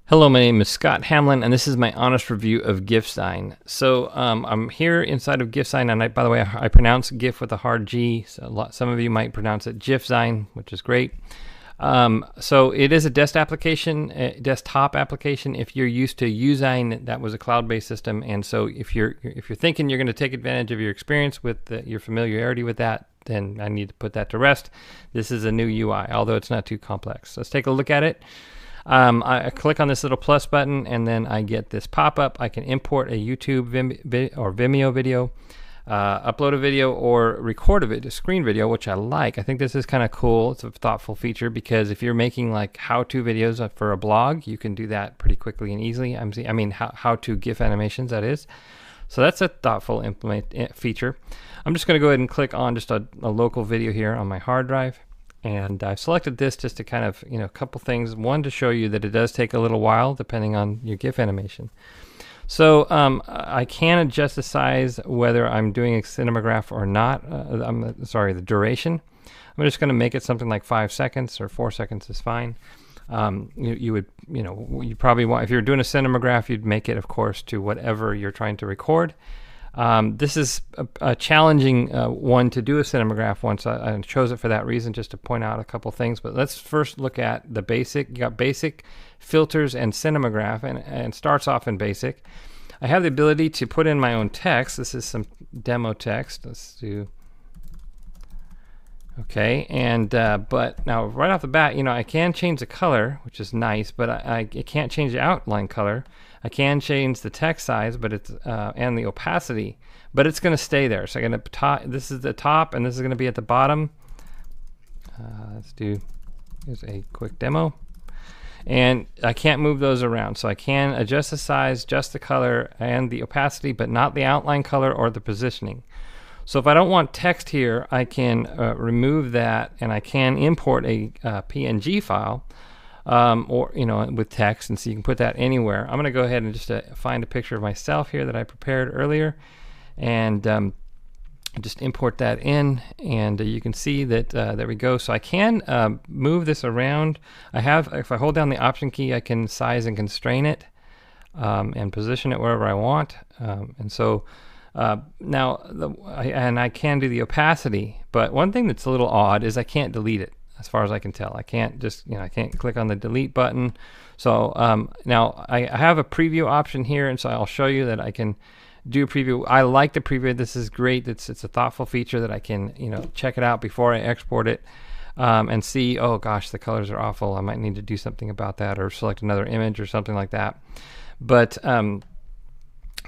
Hello, my name is Scott Hamlin, and this is my honest review of Gifzign. So I'm here inside of Gifzign, and by the way, I pronounce GIF with a hard G. So some of you might pronounce it Gifzign, which is great. So it is a desktop application. If you're used to Gifzign, that was a cloud-based system, and so if you're thinking you're going to take advantage of your experience with your familiarity with that, then I need to put that to rest. This is a new UI, although it's not too complex. Let's take a look at it. I click on this little plus button, and then I get this pop-up. I can import a YouTube or Vimeo video, upload a video, or record a screen video, which I like. I think this is kind of cool. It's a thoughtful feature because if you're making like how-to videos for a blog, you can do that pretty quickly and easily. I mean how-to GIF animations, that is. So that's a thoughtful feature. I'm just going to go ahead and click on just a local video here on my hard drive. And I've selected this just to kind of, a couple things. One, to show you that it does take a little while depending on your GIF animation. So I can adjust the size whether I'm doing a cinematograph or not. The duration. I'm just going to make it something like 5 seconds or 4 seconds is fine. You probably want, if you're doing a cinematograph, you'd make it, of course, to whatever you're trying to record. This is a challenging one to do a cinematograph once. I chose it for that reason, just to point out a couple things. But let's first look at the basic. You got basic, filters, and cinematograph, and starts off in basic. I have the ability to put in my own text. This is some demo text. Let's do. Okay, and but now right off the bat, I can change the color, which is nice, but I can't change the outline color. I can change the text size, but it's and the opacity, but it's going to stay there. So I'm going to this is the top, and this is going to be at the bottom. Here's a quick demo, and I can't move those around. So I can adjust the size, adjust the color, and the opacity, but not the outline color or the positioning. So if I don't want text here, I can remove that, and I can import a PNG file, or with text, and so you can put that anywhere. I'm going to go ahead and just find a picture of myself here that I prepared earlier, and just import that in, and you can see that there we go. So I can move this around. If I hold down the Option key, I can size and constrain it, and position it wherever I want, and so. I can do the opacity, but one thing that's a little odd is I can't delete it, as far as I can tell. I can't just, I can't click on the delete button. So now I have a preview option here, and so I'll show you that I can do a preview. I like the preview. This is great. It's a thoughtful feature that I can, check it out before I export it, and see, oh gosh, the colors are awful. I might need to do something about that, or select another image or something like that. But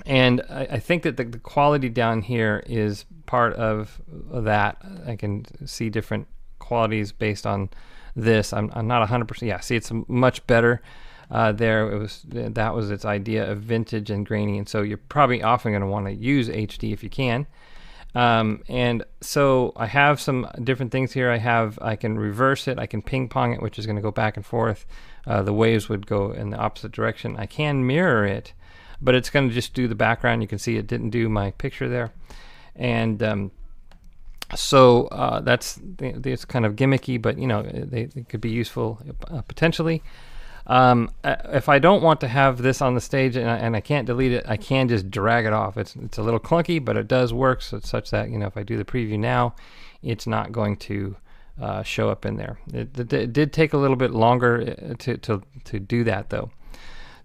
and I think that the quality down here is part of that. I can see different qualities based on this. I'm not 100%. Yeah, see, it's much better there. That was its idea of vintage and grainy, and so you're probably often going to want to use HD if you can. And so I have some different things here. I can reverse it. I can ping pong it, which is going to go back and forth. The waves would go in the opposite direction. I can mirror it, but it's going to just do the background. You can see it didn't do my picture there, and so it's kind of gimmicky, but they could be useful potentially. If I don't want to have this on the stage and I can't delete it, I can just drag it off. It's a little clunky, but it does work, so it's such that if I do the preview now, it's not going to show up in there. It did take a little bit longer to do that though.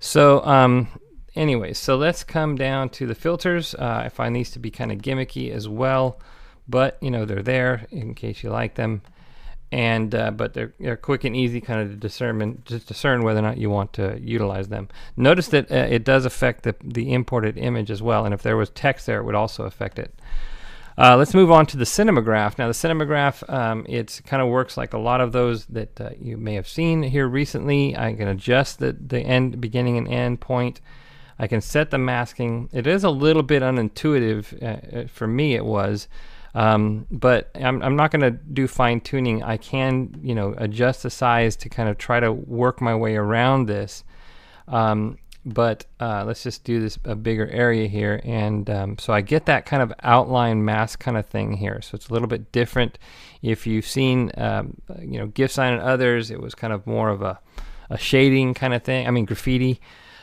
So anyways, so let's come down to the filters. I find these to be kind of gimmicky as well, but they're there in case you like them, and but they're quick and easy kind of to discern whether or not you want to utilize them. Notice that it does affect the imported image as well, and if there was text there, it would also affect it. Let's move on to the cinematograph. Now the cinematograph, it kind of works like a lot of those that you may have seen here recently. I can adjust the beginning and end point. I can set the masking. It is a little bit unintuitive for me. It was, but I'm not going to do fine tuning. I can, adjust the size to kind of try to work my way around this. But let's just do a bigger area here, and so I get that kind of outline mask kind of thing here. So it's a little bit different. If you've seen, Gifzign and others, it was kind of more of a a shading kind of thing. I mean, graffiti.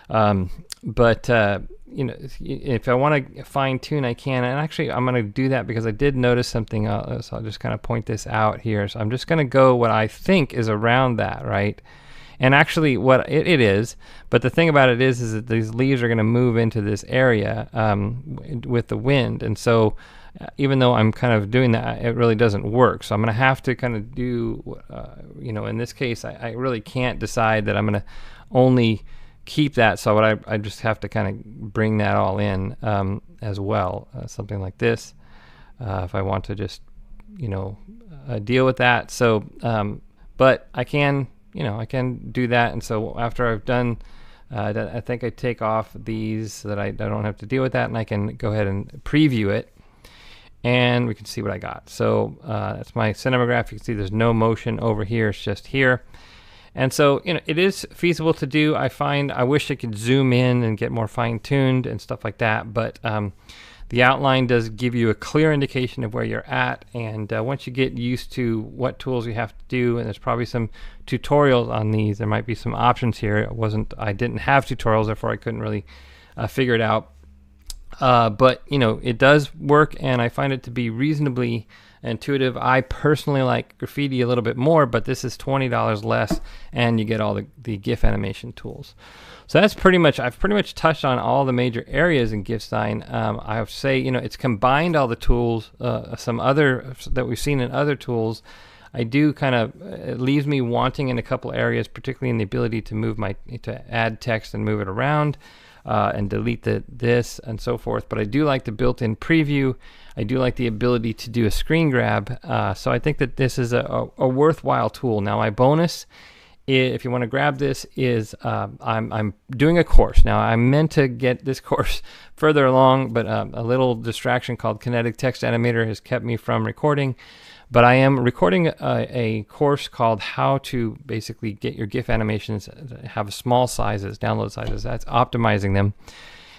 But you know, if I want to fine tune, I can. And actually, I'm going to do that because I did notice something. So I'll just kind of point this out here. So I'm just going to go what I think is around that, right? And actually, what it is, but the thing about it is that these leaves are going to move into this area with the wind, and so even though I'm kind of doing that, it really doesn't work. So I'm going to have to kind of do, you know, in this case, I really can't decide that I'm going to only keep that. So what I just have to kind of bring that all in as well, something like this, if I want to just, you know, deal with that. So, but I can. You know, I can do that, and so after I've done, I think I take off these so that I don't have to deal with that, and I can go ahead and preview it, and we can see what I got. So that's my cinematograph. You can see there's no motion over here; it's just here, and so you know it is feasible to do. I find I wish I could zoom in and get more fine-tuned and stuff like that, but the outline does give you a clear indication of where you're at, and once you get used to what tools you have to do, and there's probably some tutorials on these, there might be some options here. I didn't have tutorials, therefore I couldn't really figure it out. But you know, it does work, and I find it to be reasonably intuitive. I personally like graffiti a little bit more, but this is $20 less, and you get all the GIF animation tools. So that's I've pretty much touched on all the major areas in Gifzign. I would say, you know, it's combined all the tools, some other that we've seen in other tools. I do kind of, it leaves me wanting in a couple areas, particularly in the ability to to add text and move it around, and delete this and so forth. But I do like the built-in preview. I do like the ability to do a screen grab. So I think that this is a worthwhile tool. Now my bonus, if you want to grab this, is I'm doing a course. Now I meant to get this course further along, but a little distraction called Kinetic Text Animator has kept me from recording. But I am recording a course called how to basically get your GIF animations have small sizes, download sizes. That's optimizing them.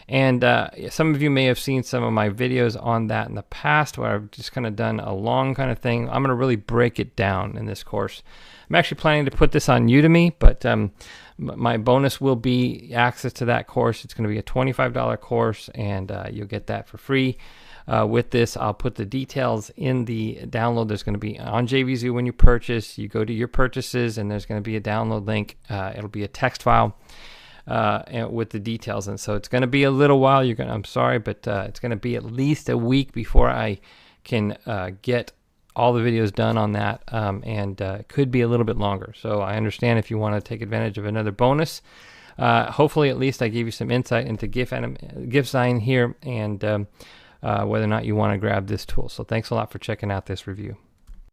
And some of you may have seen some of my videos on that in the past, where I've just kind of done a long kind of thing. I'm going to really break it down in this course. I'm actually planning to put this on Udemy, but my bonus will be access to that course. It's going to be a $25 course, and you'll get that for free. With this, I'll put the details in the download. There's going to be on JVZoo when you purchase. You go to your purchases, and there's going to be a download link. It'll be a text file with the details, and so it's going to be a little while. I'm sorry, but it's going to be at least a week before I can get all the videos done on that, and it could be a little bit longer. So I understand if you want to take advantage of another bonus. Hopefully, at least I gave you some insight into Gifzign here, and whether or not you want to grab this tool. So thanks a lot for checking out this review.